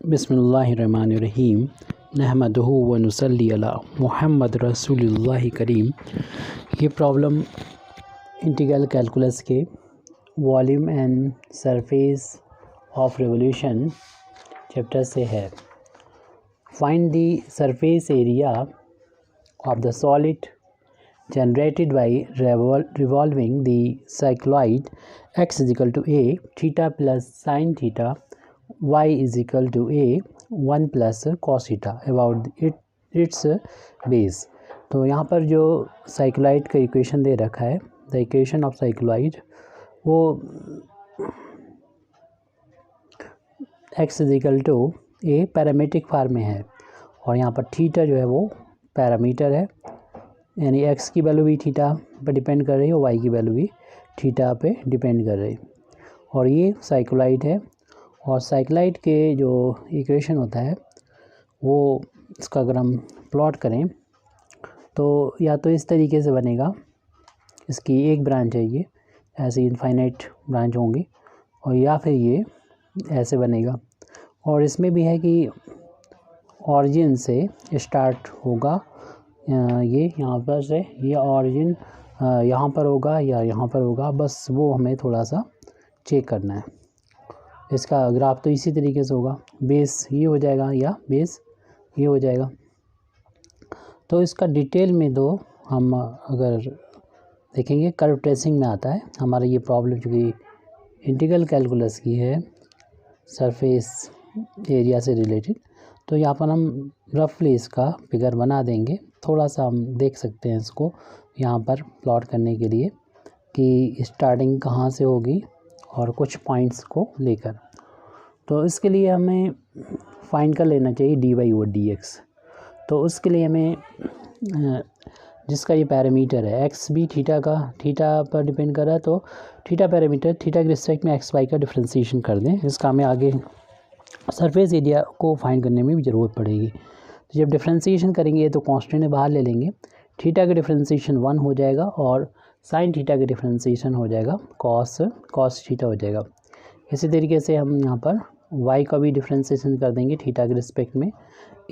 बिस्मिल्लाहिर्रहमानिर्रहीम नहमदुहु व नुसल्ली अला मुहम्मद रसूलुल्लाह करीम। ये प्रॉब्लम इंटीग्रल कैलकुलस के volume and surface of revolution chapter से है। Find the surface area of the solid generated by revolving the cycloid x is equal to a theta plus sin theta y is equal to a 1 plus cos theta about its base। तो यहाँ पर जो cycloid का equation दे रखा है, the equation of cycloid वो x is equal to a parametric form में है और यहाँ पर थीटा जो है वो पैरामीटर है, यानी x की वैल्यू भी थीटा पर डिपेंड कर रही है और y की वैल्यू भी थीटा पे डिपेंड कर रही है। और ये साइक्लॉइड है और साइक्लॉइड के जो इक्वेशन होता है वो इसका अगर हम प्लॉट करें तो या तो इस तरीके से बनेगा, इसकी एक ब्रांच है ये, ऐसे इनफाइनाइट ब्रांच होंगी, और या फिर ये ऐसे बनेगा। और इसमें भी है कि ऑरिजिन से स्टार्ट होगा, ये यहाँ पर से ये ऑरिजिन यहाँ पर होगा या यहाँ पर होगा, बस वो हमें थोड़ा सा चेक करना है। इसका ग्राफ तो इसी तरीके से होगा, बेस ये हो जाएगा या बेस ये हो जाएगा। तो इसका डिटेल में दो हम अगर देखेंगे, कर्व ट्रेसिंग में आता है हमारा ये प्रॉब्लम, चूँकि इंटीग्रल कैलकुलस की है सरफेस एरिया से रिलेटेड, तो यहाँ पर हम रफली इसका फिगर बना देंगे। थोड़ा सा हम देख सकते हैं इसको यहाँ पर प्लॉट करने के लिए कि स्टार्टिंग कहाँ से होगी और कुछ पॉइंट्स को लेकर। तो इसके लिए हमें फाइंड कर लेना चाहिए dy ओवर dx। तो उसके लिए हमें जिसका ये पैरामीटर है x भी थीटा पर डिपेंड कर रहा है, तो थीटा पैरामीटर, थीटा के रिस्पेक्ट में x y का डिफ्रेंसिएशन कर दें। इसका हमें आगे सरफेस एरिया को फाइंड करने में भी ज़रूरत पड़ेगी। तो जब डिफ्रेंसिएशन करेंगे तो कांस्टेंट बाहर ले लेंगे, थीटा का डिफ्रेंसिएशन 1 हो जाएगा और साइन थीटा का डिफ्रेंसिएशन हो जाएगा कॉस थीटा हो जाएगा। इसी तरीके से हम यहाँ पर y का भी डिफ्रेंसिएशन कर देंगे थीटा के रिस्पेक्ट में,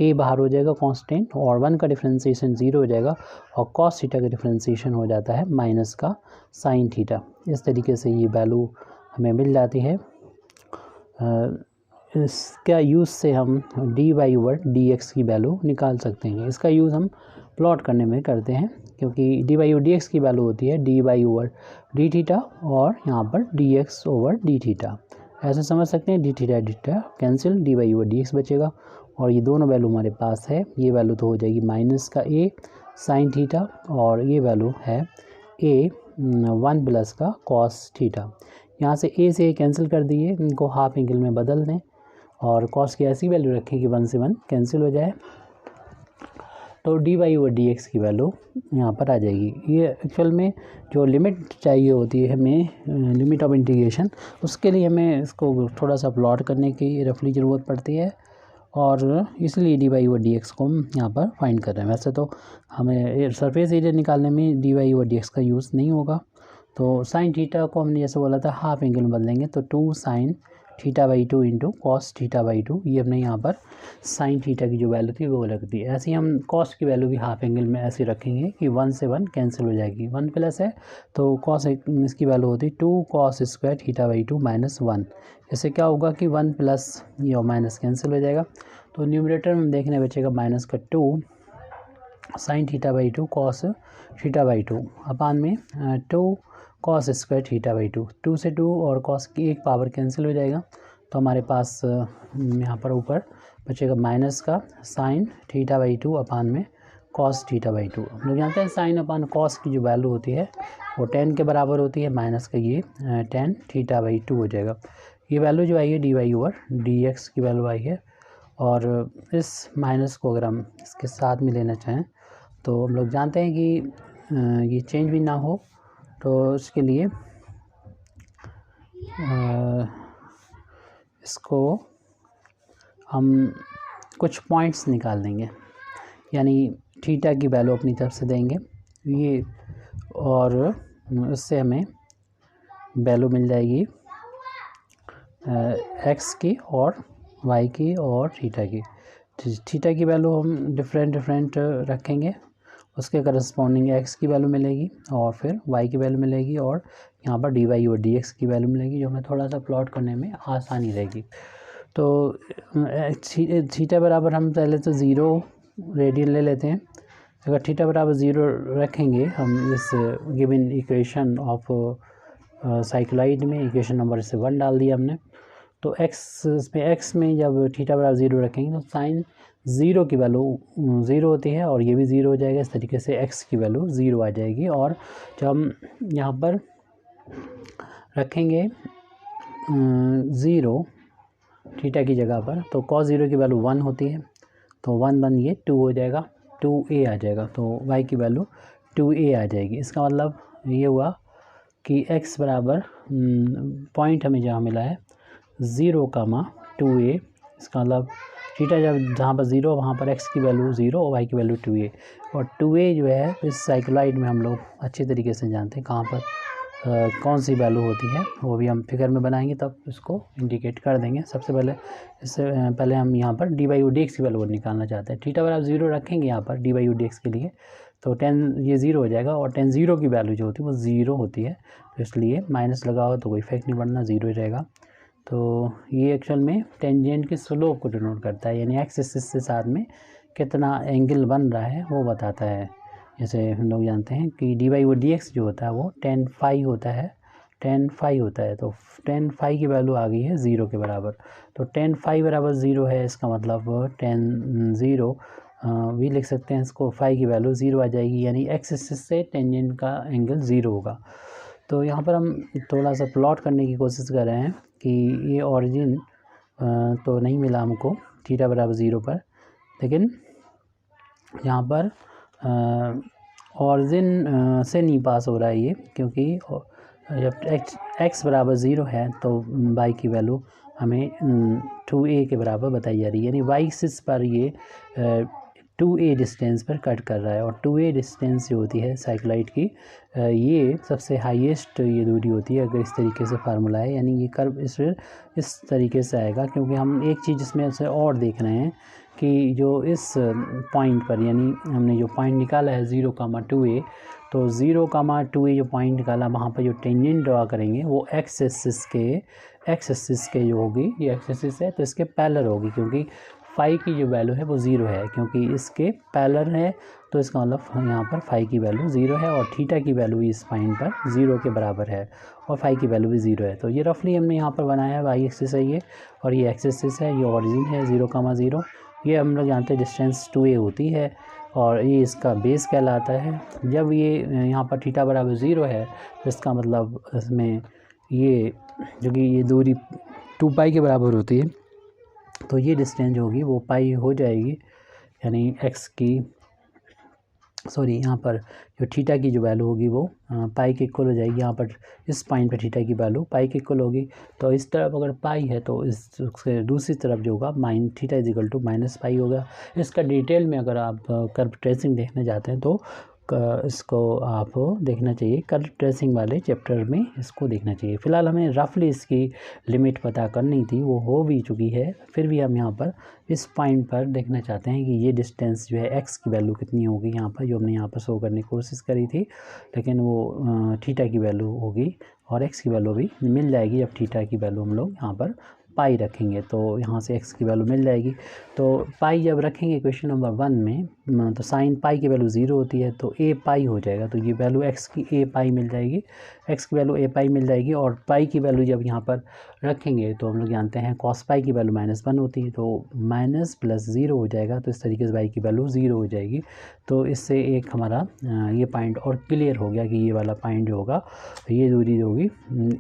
a बाहर हो जाएगा कांस्टेंट, और 1 का डिफ्रेंसिएशन 0 हो जाएगा और कॉस थीटा का डिफ्रेंसिएशन हो जाता है माइनस का साइन थीटा। इस तरीके से ये वैल्यू हमें मिल जाती है। इसका यूज़ से हम dy ओवर dx की वैल्यू निकाल सकते हैं। इसका यूज़ हम प्लॉट करने में करते हैं, क्योंकि dy ओवर dx की वैल्यू होती है dy ओवर d थीटा और यहाँ पर dx ओवर d थीटा। ऐसे समझ सकते हैं, d theta cancel, dy over dx बचेगा और ये दोनों वैल्यू हमारे पास है। ये वैल्यू तो हो जाएगी माइनस का a साइन थीटा और ये वैल्यू है a 1 प्लस का कॉस थीटा। यहाँ से a से कैंसिल कर दिए, इनको हाफ एंगल में बदल दें और कॉस की ऐसी वैल्यू रखें कि 1 से 1 कैंसिल हो जाए, तो dy ओवर dx की वैल्यू यहाँ पर आ जाएगी। ये एक्चुअल में जो लिमिट चाहिए होती है हमें, लिमिट ऑफ इंटीग्रेशन, उसके लिए हमें इसको थोड़ा सा प्लॉट करने की रफली ज़रूरत पड़ती है और इसलिए dy ओवर dx को हम यहाँ पर फाइंड कर रहे हैं। वैसे तो हमें सरफेस एरिया निकालने में dy ओवर dx का यूज़ नहीं होगा। तो साइन थीटा को हमने जैसे बोला था हाफ एंगल में बदलेंगे, तो 2 sine theta by 2 into cos theta by 2, ये हमने यहाँ पर साइन थीटा की जो वैल्यू थी वो रख दी। ऐसे ही हम कॉस की वैल्यू भी हाफ एंगल में ऐसे रखेंगे कि 1 से 1 कैंसिल हो जाएगी, 1 प्लस है तो कॉस इसकी वैल्यू होती 2 cos square theta by 2 minus 1। इससे क्या होगा कि 1 प्लस ये माइनस कैंसिल हो जाएगा, तो न्यूमरेटर में देखने बचेगा माइनस का 2 sine theta by 2 cos theta by 2 अपान में 2 कॉस स्क्वायर थीटा बाई 2। 2 से 2 और कॉस की एक पावर कैंसिल हो जाएगा, तो हमारे पास यहाँ पर ऊपर बचेगा माइनस का साइन थीटा बाई 2 अपान में कॉस थीटा बाई 2। हम लोग जानते हैं साइन अपान कॉस की जो वैल्यू होती है वो 10 के बराबर होती है, माइनस का ये 10 थीटा बाई 2 हो जाएगा। ये वैल्यू जो आई है dy ओवर dx की वैल्यू आई है, और इस माइनस को अगर हम इसके साथ में लेना चाहें तो हम लोग जानते हैं कि ये चेंज भी ना हो, तो इसके लिए इसको हम कुछ पॉइंट्स निकाल देंगे, यानी थीटा की वैल्यू अपनी तरफ से देंगे ये, और इससे हमें वैल्यू मिल जाएगी x की और वाई की और थीटा की। थीटा की वैल्यू हम डिफरेंट रखेंगे, उसके करस्पॉन्डिंग एक्स की वैल्यू मिलेगी और फिर वाई की वैल्यू मिलेगी और यहाँ पर डी वाई और डी एक्स की वैल्यू मिलेगी, जो हमें थोड़ा सा प्लॉट करने में आसानी रहेगी। तो थीटा बराबर हम पहले तो 0 रेडियन ले लेते हैं। अगर थीटा बराबर 0 रखेंगे हम इस गिवन इक्वेशन ऑफ साइक्लॉइड में, इक्वेशन नंबर से 1 डाल दिया हमने, तो एक्स में जब थीटा बराबर 0 रखेंगे तो साइन 0 की वैल्यू 0 होती है और ये भी 0 हो जाएगा। इस तरीके से एक्स की वैल्यू 0 आ जाएगी। और जब हम यहाँ पर रखेंगे 0 थीटा की जगह पर, तो cos 0 की वैल्यू 1 होती है, तो 1 ये 2 हो जाएगा, 2a आ जाएगा, तो y की वैल्यू 2a आ जाएगी। इसका मतलब ये हुआ कि x बराबर पॉइंट हमें जहाँ मिला है 0,2a, इसका मतलब थीटा जब जहाँ पर 0 वहाँ पर x की वैल्यू 0 और y की वैल्यू 2a, और 2a जो है इस साइक्लॉइड में हम लोग अच्छे तरीके से जानते हैं कहाँ पर कौन सी वैल्यू होती है, वो भी हम फिगर में बनाएंगे तब इसको इंडिकेट कर देंगे। सबसे पहले इससे पहले हम यहाँ पर डी वाई डी एक्स की वैल्यू निकालना चाहते हैं। थीटा बराबर 0 रखेंगे यहाँ पर डी वाई डी एक्स के लिए, तो tan ये 0 हो जाएगा और tan 0 की वैल्यू जो होती है वो 0 होती है, तो इसलिए माइनस लगा हो तो कोई इफेक्ट नहीं पड़ना, 0 ही रहेगा। तो ये एक्चुअल में टेंजेंट की स्लोप को डिनोट करता है, यानी एक्स एक्सिस के साथ में कितना एंगल बन रहा है वो बताता है। जैसे हम लोग जानते हैं कि डी वाई वो डी एक्स जो होता है वो tan phi होता है, tan phi होता है, तो tan phi की वैल्यू आ गई है 0 के बराबर। तो tan phi बराबर 0 है, इसका मतलब tan 0 भी लिख सकते हैं इसको, phi की वैल्यू 0 आ जाएगी, यानी एक्स एक्सिस से टेंजेंट का एंगल 0 होगा। तो यहाँ पर हम थोड़ा सा प्लॉट करने की कोशिश कर रहे हैं कि ये ओरिजिन तो नहीं मिला हमको थीटा बराबर 0 पर, लेकिन यहाँ पर ओरिजिन से नहीं पास हो रहा है ये, क्योंकि जब एक्स बराबर 0 है तो वाई की वैल्यू हमें 2a के बराबर बताई जा रही है, यानी वाई एक्सिस पर ये 2a डिस्टेंस पर कट कर रहा है। और 2a डिस्टेंस जो होती है साइक्लॉइड की, ये सबसे हाईएस्ट ये दूरी होती है अगर इस तरीके से फार्मूला है, यानी ये कर्व इस तरीके से आएगा। क्योंकि हम एक चीज़ इसमें से और देख रहे हैं कि जो इस पॉइंट पर, यानी हमने जो पॉइंट निकाला है 0,2a, तो 0,2a जो पॉइंट निकाला वहाँ पर जो टेंजेंट ड्रा करेंगे वो एक्स एक्सिस के जो होगी, ये एक्स एक्सिस है तो इसके पैरेलल होगी, क्योंकि फाई की जो वैल्यू है वो 0 है, क्योंकि इसके पैरेलल है, तो इसका मतलब यहाँ पर फाई की वैल्यू 0 है और थीटा की वैल्यू इस पॉइंट पर 0 के बराबर है और फाई की वैल्यू भी 0 है। तो ये रफली हमने यहाँ पर बनाया है, वाई एक्सिस है ये और ये एक्स एक्सिस है, ये ओरिजिन है 0,0, ये हम लोग जानते हैं डिस्टेंस 2a होती है और ये इसका बेस कहलाता है। जब ये यहाँ पर थीटा बराबर 0 है तो इसका मतलब इसमें ये जो कि ये दूरी 2 पाई के बराबर होती है, तो ये डिस्टेंस होगी वो पाई हो जाएगी, यानी एक्स की यहाँ पर जो थीटा की जो वैल्यू होगी वो पाई के इक्वल हो जाएगी। यहाँ पर इस पॉइंट पर थीटा की वैल्यू पाई के इक्वल होगी, तो इस तरफ अगर पाई है तो इसके दूसरी तरफ जो होगा theta is equal to minus pi होगा। इसका डिटेल में अगर आप कर्व ट्रेसिंग देखने जाते हैं तो इसको आप देखना चाहिए, कर्व ट्रेसिंग वाले चैप्टर में इसको देखना चाहिए। फ़िलहाल हमें रफली इसकी लिमिट पता करनी थी, वो हो भी चुकी है, फिर भी हम यहाँ पर इस पॉइंट पर देखना चाहते हैं कि ये डिस्टेंस जो है एक्स की वैल्यू कितनी होगी यहाँ पर, जो हमने यहाँ पर शो करने की कोशिश करी थी, लेकिन वो थीटा की वैल्यू होगी और एक्स की वैल्यू भी मिल जाएगी। जब थीटा की वैल्यू हम लोग यहाँ पर पाई रखेंगे तो यहाँ से एक्स की वैल्यू मिल जाएगी। तो पाई जब रखेंगे क्वेश्चन नंबर 1 में, तो साइन पाई की वैल्यू 0 होती है, तो ए पाई हो जाएगा, तो ये वैल्यू एक्स की ए पाई मिल जाएगी, एक्स की वैल्यू ए पाई मिल जाएगी। और पाई की वैल्यू जब यहाँ पर रखेंगे तो हम लोग जानते हैं कॉस पाई की वैल्यू -1 होती है, तो माइनस प्लस 0 हो जाएगा, तो इस तरीके से वाई की वैल्यू 0 हो जाएगी। तो इससे एक हमारा ये पॉइंट और क्लियर हो गया कि ये वाला पॉइंट जो होगा, ये दूरी जो होगी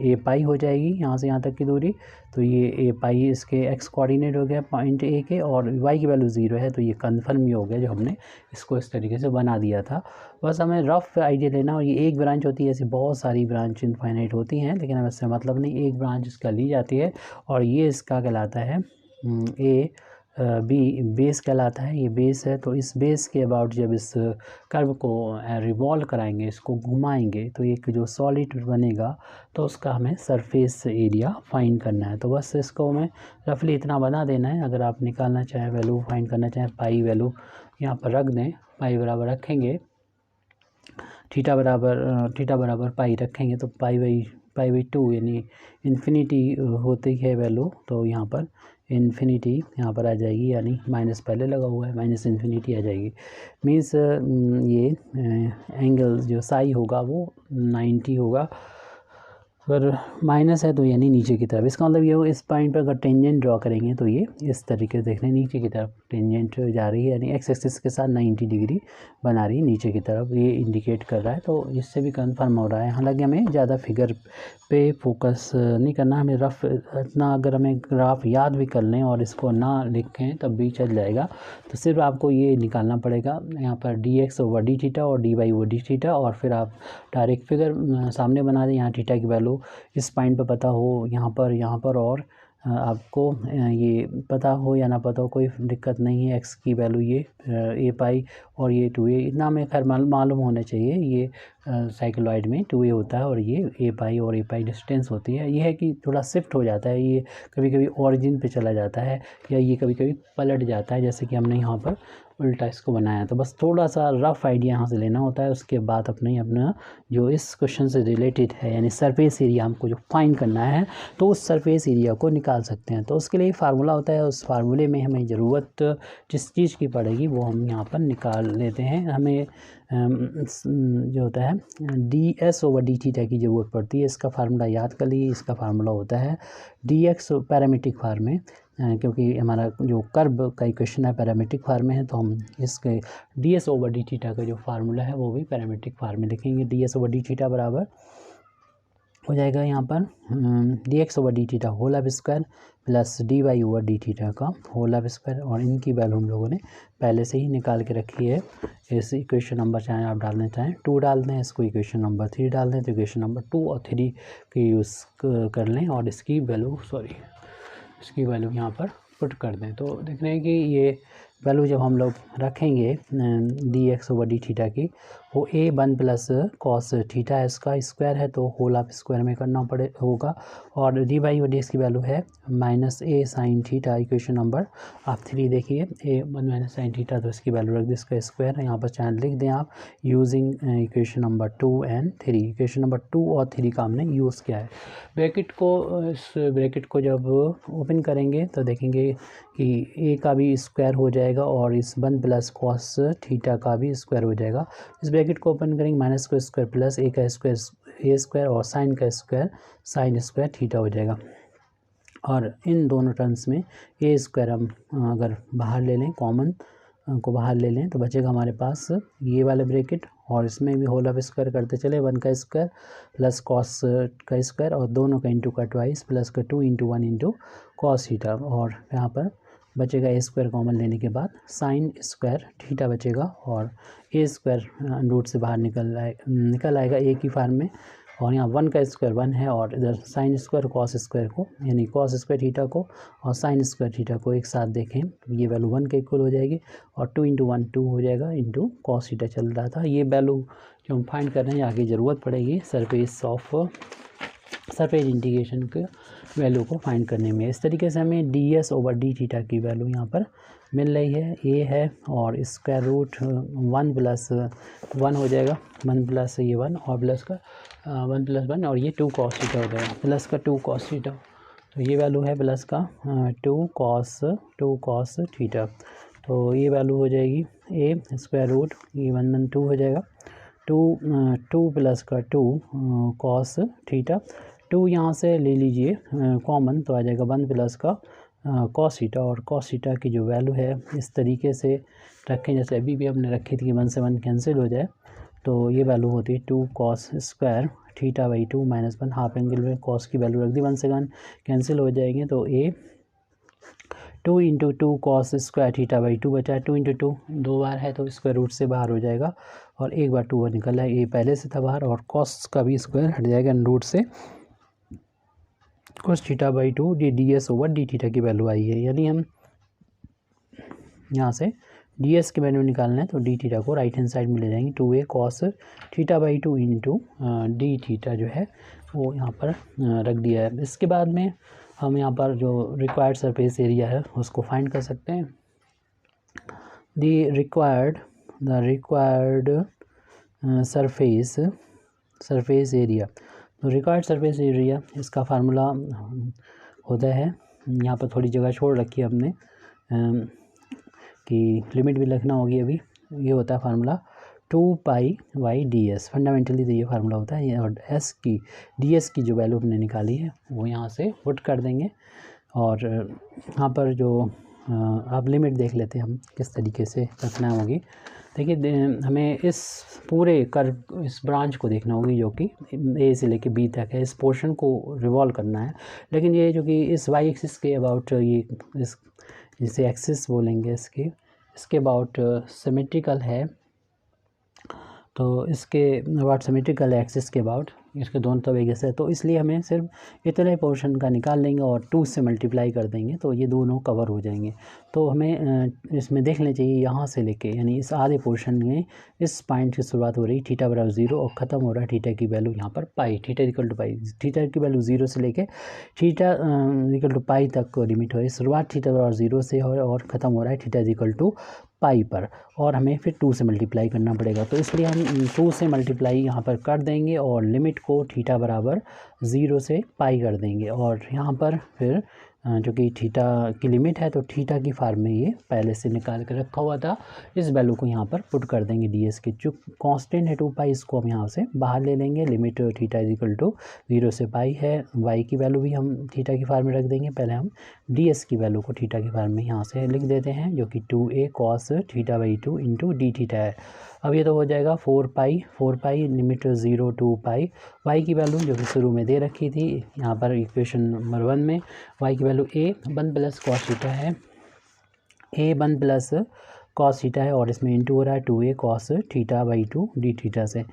ए पाई हो जाएगी, यहाँ से यहाँ तक की दूरी, तो ये ए पाई इसके एक्स कोऑर्डिनेट हो गया पॉइंट ए के, और वाई की वैल्यू 0 है, तो ये कन्फर्म ही हो गया जो हमने इसको इस तरीके से बना दिया था। बस हमें रफ आइडिया लेना, और ये एक ब्रांच होती है, ऐसी बहुत सारी ब्रांच इनफाइनाइट होती हैं, लेकिन हमें इससे मतलब नहीं, एक ब्रांच इसका ली जाती है और ये इसका कहलाता है ए बेस कहलाता है, ये बेस है। तो इस बेस के अबाउट जब इस कर्व को रिवॉल्व कराएंगे, इसको घुमाएंगे, तो एक जो सॉलिड बनेगा तो उसका हमें सरफेस एरिया फाइंड करना है। तो बस इसको हमें रफली इतना बना देना है। अगर आप निकालना चाहें, वैल्यू फाइंड करना चाहें, पाई वैल्यू यहाँ पर रख दें, पाई बराबर रखेंगे, थीटा बराबर पाई रखेंगे, तो पाई बाई 2 यानी इन्फिनिटी होती है वैल्यू, तो यहाँ पर इन्फिनिटी यहाँ पर आ जाएगी, यानी माइनस पहले लगा हुआ है, माइनस इन्फिनिटी आ जाएगी। मीन्स ये एंगल जो साई होगा वो 90 होगा, अगर माइनस है तो यानी नीचे की तरफ। इसका मतलब ये हो, इस पॉइंट पर अगर टेंजेंट ड्रॉ करेंगे तो ये इस तरीके से देखने नीचे की तरफ टेंजेंट जा रही है, यानी एक्स एक्सिस के साथ 90 डिग्री बना रही है नीचे की तरफ, ये इंडिकेट कर रहा है। तो इससे भी कंफर्म हो रहा है। हालांकि हमें ज़्यादा फिगर पे फोकस नहीं करना, हमें रफ इतना, अगर हमें ग्राफ याद भी कर लें और इसको ना लिखें तब भी चल जाएगा। तो सिर्फ आपको ये निकालना पड़ेगा यहाँ पर dx/d और dy/d, और फिर आप डायरेक्ट फिगर सामने बना दें। यहाँ थीटा की वैल्यू इस पॉइंट पर पता हो, यहाँ पर और आपको ये पता हो या ना पता हो, कोई दिक्कत नहीं है। एक्स की वैल्यू ये ए पाई और ये 2a, इतना हमें खैर मालूम होना चाहिए। ये साइक्लॉइड में 2a होता है और ये ए पाई और ए पाई डिस्टेंस होती है। ये है कि थोड़ा शिफ्ट हो जाता है, ये कभी कभी ओरिजिन पे चला जाता है, या ये कभी कभी पलट जाता है, जैसे कि हमने यहाँ पर उल्टा इसको बनाया। तो बस थोड़ा सा रफ आइडिया यहाँ से लेना होता है। उसके बाद अपना जो इस क्वेश्चन से रिलेटेड है, यानी सरफेस एरिया हमको जो फाइंड करना है, तो उस सरफेस एरिया को निकाल सकते हैं। तो उसके लिए फार्मूला होता है, उस फार्मूले में हमें ज़रूरत जिस चीज़ की पड़ेगी वो हम यहाँ पर निकाल लेते हैं। हमें जो होता है ds/d की ज़रूरत पड़ती है। इसका फार्मूला याद कर लीजिए। इसका फार्मूला होता है dx पैरामीट्रिक फार्म में, क्योंकि हमारा जो कर्व का इक्वेशन है पैरामीट्रिक फार्म में है, तो हम इसके ds/d का जो फार्मूला है वो भी पैरामीट्रिक फार्म में लिखेंगे। ds/d बराबर हो जाएगा यहाँ पर dx/d whole of square plus dy/d का होल ऑफ स्क्वायर, और इनकी वैल्यू हम लोगों ने पहले से ही निकाल के रखी है। इस इक्वेशन नंबर चाहे आप डालना चाहें 2 डाल दें, इसको इक्वेशन नंबर 3 डाल दें, तो इक्वेशन नंबर 2 और 3 की यूज़ कर लें और इसकी वैल्यू यहाँ पर पुट कर दें। तो देख रहे हैं कि ये वैल्यू जब हम लोग रखेंगे dx/d की, वो a1 प्लस कॉस थीटा है, इसका स्क्वायर है तो होल ऑफ स्क्वायर में करना होगा, और dy/dx की वैल्यू है minus a sine theta. Equation number आप 3 देखिए, a1 माइनस साइन थीटा, तो इसकी वैल्यू रख दी, इसका स्क्वायर है। यहाँ पर चाहे लिख दें आप using equation number 2 and 3। Equation number 2 और 3 का हमने यूज़ किया है। इस ब्रैकेट को जब ओपन करेंगे तो देखेंगे कि a का भी स्क्वायर हो जाएगा और इस 1 प्लस कॉस थीटा का भी स्क्वायर हो जाएगा। इस ब्रैकेट को ओपन करेंगे, माइनस का स्क्वायर प्लस a का स्क्वायर a स्क्वायर और साइन का स्क्वायर साइन स्क्वायर थीटा हो जाएगा। और इन दोनों टर्म्स में a स्क्वायर हम अगर बाहर ले लें, कॉमन को बाहर ले लें, तो बचेगा हमारे पास ये वाला ब्रैकेट, और इसमें भी होल ऑफ स्क्वायर करते चले, 1 का स्क्वायर प्लस कॉस का स्क्वायर और दोनों का इंटू का ट्वाइस प्लस का 2 × 1 इंटू कॉस थीटा, और यहाँ पर बचेगा a स्क्वायर कॉमन लेने के बाद साइन स्क्वायर थीटा बचेगा, और a स्क्वायर रूट से बाहर निकल आएगा a की फॉर्म में, और यहाँ 1 का स्क्वायर 1 है, और इधर साइन स्क्वायर कॉस स्क्वायर को, यानी कॉस स्क्वायर थीटा को और साइन स्क्वायर थीटा को एक साथ देखें, ये वैल्यू 1 के इक्वल हो जाएगी, और 2 × 1 2 हो जाएगा इंटू कॉस थीटा चल रहा था। ये वैल्यू जो हम फाइंड कर रहे हैं आगे ज़रूरत पड़ेगी सरफेस इंटीग्रेशन के वैल्यू को फाइंड करने में। इस तरीके से हमें ds/d की वैल्यू यहाँ पर मिल रही है, a है, और स्क्वायर रूट 1 प्लस 1 हो जाएगा, 1 प्लस ये 1 और प्लस का 1 प्लस 1, और ये 2 कॉस थीटा हो जाएगा, प्लस का 2 कॉस थीटा, तो ये वैल्यू है प्लस का 2 कॉस थीटा। तो ये वैल्यू हो जाएगी a स्क्वायर रूट ये 1 2 हो जाएगा, 2 प्लस का 2 कॉस थीटा, 2 यहाँ से ले लीजिए कॉमन, तो आ जाएगा 1 प्लस का कॉस थीटा, और कॉस थीटा की जो वैल्यू है इस तरीके से रखें जैसे अभी भी हमने रखी थी कि 1 से 1 कैंसिल हो जाए, तो ये वैल्यू होती है 2 cos square theta by 2 minus 1, half angle में कॉस की वैल्यू रख दी, 1 से 1 कैंसिल हो जाएंगे, तो a 2 × 2 cos square theta by 2 बचा है, 2 × 2 2 बार है तो स्क्वायर रूट से बाहर हो जाएगा, और एक बार 2 निकल है, ये पहले से था बाहर, और कॉस का भी स्क्वायर हट जाएगा रूट से, cos theta by 2 ds/d theta की वैल्यू आई है। यानी हम यहाँ से ds के वैल्यू निकालना है तो डी थीटा को राइट हैंड साइड में ले जाएंगे 2a cos theta by 2 into d theta जो है वो यहाँ पर रख दिया है। इसके बाद में हम यहाँ पर जो रिक्वायर्ड सरफेस एरिया है उसको फाइंड कर सकते हैं। द रिक्वायर्ड सरफेस एरिया, तो रिक्वायर्ड सरफेस एरिया इसका फार्मूला होता है, यहाँ पर थोड़ी जगह छोड़ रखी है हमने कि लिमिट भी लिखना होगी अभी। ये होता है formula 2 pi by D S, fundamentally तो ये फार्मूला होता है। और एस की डी एस की जो वैल्यू हमने निकाली है वो यहाँ से पुट कर देंगे। और यहाँ पर जो आप लिमिट देख लेते हैं हम किस तरीके से रखना होगी। देखिए हमें इस पूरे कर्व, इस ब्रांच को देखना होगी जो कि ए से लेके बी तक है, इस पोर्शन को रिवॉल्व करना है। लेकिन ये जो कि इस वाई एक्सिस के अबाउट, ये इस जिसे एक्सिस बोलेंगे इसके अबाउट सिमेट्रिकल है, तो इसके अबाउट सिमेट्रिकल एक्सिस के अबाउट इसके दोनों तरफ एक जैसे है, तो इसलिए हमें सिर्फ इतने पोर्शन का निकाल लेंगे और 2 से मल्टीप्लाई कर देंगे तो ये दोनों कवर हो जाएंगे। तो हमें इसमें देख लेना चाहिए यहाँ से लेके, यानी इस आधे पोर्शन में इस पॉइंट की शुरुआत हो रही थीटा बराबर 0 और ख़त्म हो रहा है थीटा की वैल्यू यहाँ पर pi, theta equal to pi. Theta की वैल्यू 0 से लेके थीटा इक्वल टू पाई तक को लिमिट हो रही है। शुरुआत थीटा बराबर 0 से और ख़त्म हो रहा है थीटा इक्वल टू पाई पर, और हमें फिर 2 से मल्टीप्लाई करना पड़ेगा। तो इसलिए हम 2 से मल्टीप्लाई यहाँ पर कर देंगे और लिमिट को थीटा बराबर 0 से पाई कर देंगे। और यहाँ पर फिर जो कि थीटा की लिमिट है तो थीटा की फॉर्म में ये पहले से निकाल कर रखा हुआ था, इस वैल्यू को यहाँ पर पुट कर देंगे ds की। जो कांस्टेंट है 2 पाई, इसको हम यहाँ से बाहर ले लेंगे। लिमिट थीटा इक्वल टू 0 से पाई है। y की वैल्यू भी हम थीटा की फॉर्म में रख देंगे। पहले हम ds की वैल्यू को थीटा की फॉर्म में यहाँ से लिख देते हैं, जो कि 2a cos theta by 2 into d theta है। अब ये तो हो जाएगा 4 pi limit 0 to pi. y की वैल्यू जो कि शुरू में दे रखी थी यहाँ पर इक्वेशन नंबर 1 में, y की value a 1 plus cos theta है, a 1 प्लस कॉस थीटा है, और इसमें इंटू हो रहा है 2a cos theta by 2 D theta से।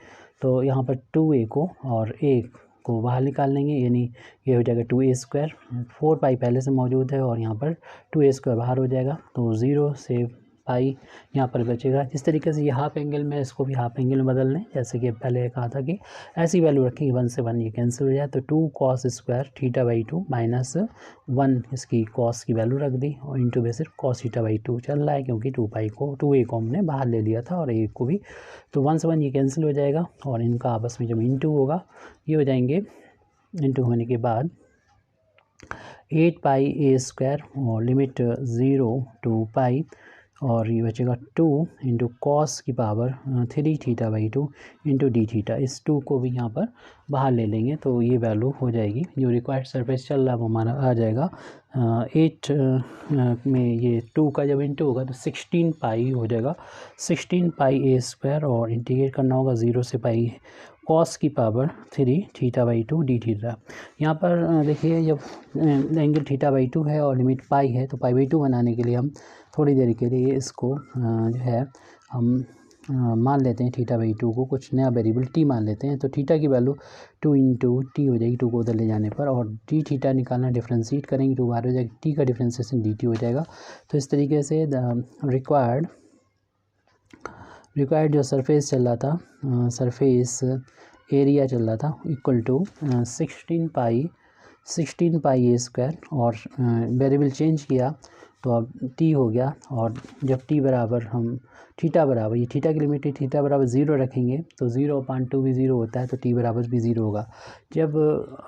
तो यहाँ पर 2a को और a को बाहर निकाल लेंगे, यानी ये हो जाएगा 2a स्क्वायर। 4 पाई पहले से मौजूद है और यहाँ पर 2a स्क्वायर बाहर हो जाएगा, तो 0 से पाई यहाँ पर बचेगा। जिस तरीके से ये हाफ एंगल में, इसको भी हाफ एंगल में बदल लें, जैसे कि पहले कहा था कि ऐसी वैल्यू रखेंगे 1 से 1 ये कैंसिल हो जाए। तो 2 cos square theta by 2 minus 1 इसकी cos की वैल्यू रख दी, और into basis cos theta by 2 चल रहा है, क्योंकि 2a को हमने बाहर ले लिया था और a को भी। तो 1 से 1 ये कैंसिल हो जाएगा और इनका आपस में जब इंटू होगा ये हो जाएंगे। इंटू होने के बाद 8 पाई a स्क्वायर और लिमिट 0 टू पाई, और ये बचेगा 2 इंटू कॉस की power 3 theta by 2 into d theta. इस 2 को भी यहाँ पर बाहर ले लेंगे तो ये वैल्यू हो जाएगी। जो रिक्वायर्ड सरफेस चल रहा है वो हमारा आ जाएगा 8 में ये 2 का जब इंटू होगा तो 16 पाई हो जाएगा, 16 पाई a स्क्वायर, और इंटीग्रेट करना होगा 0 से पाई कॉस की power 3 theta by 2 D theta. यहाँ पर देखिए जब एंगल थीटा बाई 2 है और लिमिट पाई है, तो पाई बाई 2 बनाने के लिए हम थोड़ी देर के लिए इसको जो है हम मान लेते हैं थीटा बाई 2 को, कुछ नया वेरिएबल t मान लेते हैं। तो थीटा की वैल्यू 2 इंटू टी हो जाएगी, 2 को उधर ले जाने पर, और डी थीटा निकालना, डिफ्रेंशिएट करेंगे 2 बार हो जाएगा, t का डिफ्रेंशिएशन dt हो जाएगा। तो इस तरीके से रिक्वायर्ड जो सरफेस चल रहा था, सरफेस एरिया चल रहा था, equal to 16 pi a square, और वेरिएबल चेंज किया तो अब t हो गया। और जब t बराबर हम थीटा बराबर, ये थीटा की लिमिट है, थीटा बराबर 0 रखेंगे तो 0/2 भी 0 होता है, तो t बराबर भी 0 होगा। जब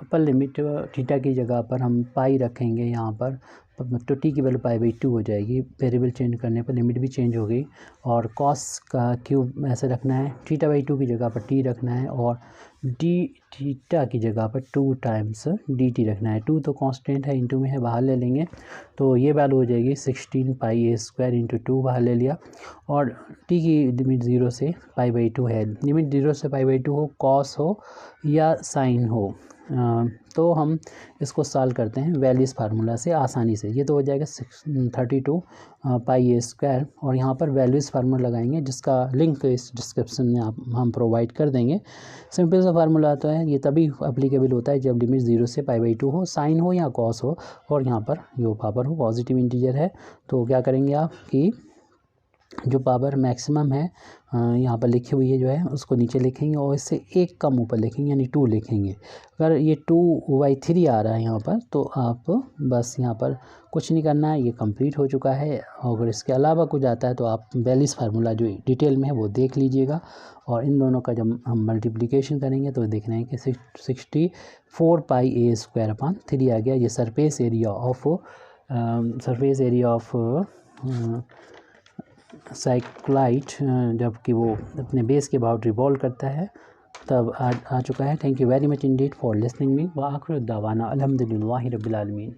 अपर लिमिट थीटा की जगह पर हम पाई रखेंगे यहाँ पर, तो t की वैल्यू पाई बाई 2 हो जाएगी। वेरिएबल चेंज करने पर लिमिट भी चेंज हो गई। और कॉस का क्यूब ऐसे रखना है, थीटा बाई 2 की जगह पर t रखना है, और डी थीटा की जगह पर 2 टाइम्स डी टी रखना है। 2 तो कांस्टेंट है, इंटू में है, बाहर ले लेंगे तो ये वैल्यू हो जाएगी 16 पाई a स्क्वायर इंटू 2 बाहर ले लिया। और t की लिमिट 0 से पाई बाई 2 है, लिमिट 0 से पाई बाई 2 हो, कॉस हो या साइन हो, तो हम इसको सॉल्व करते हैं वैल्यूज़ फार्मूला से आसानी से। ये तो हो जाएगा 32 पाई a स्क्वायर, और यहाँ पर वैल्यूज़ फार्मूला लगाएंगे जिसका लिंक इस डिस्क्रिप्शन में हम प्रोवाइड कर देंगे। सिंपल सा फार्मूला आता है, ये तभी अप्लीकेबल होता है जब लिमिट 0 से पाई बाई 2 हो, साइन हो या कॉस हो, और यहाँ पर जो पावर हो पॉजिटिव इंटीजर है। तो क्या करेंगे आप कि जो पावर मैक्सिमम है यहाँ पर लिखी हुई है जो है उसको नीचे लिखेंगे और इससे एक कम ऊपर लिखेंगे यानी 2 लिखेंगे। अगर ये 2/3 आ रहा है यहाँ पर तो आप बस यहाँ पर कुछ नहीं करना है, ये कंप्लीट हो चुका है। अगर इसके अलावा कुछ आता है तो आप बेलिस फार्मूला जो डिटेल में है वो देख लीजिएगा। और इन दोनों का जब हम मल्टीप्लिकेशन करेंगे तो देख रहे हैं कि 64 पाई a² आ गया। ये सरफेस एरिया ऑफ साइक्लाइट जबकि वो अपने बेस के अबाउट रिवॉल्व करता है तब आ चुका है। Thank you very much Indeed for listening me व आखिर दावाना अल्हम्दुलिल्लाहि रब्बिल आलमीन।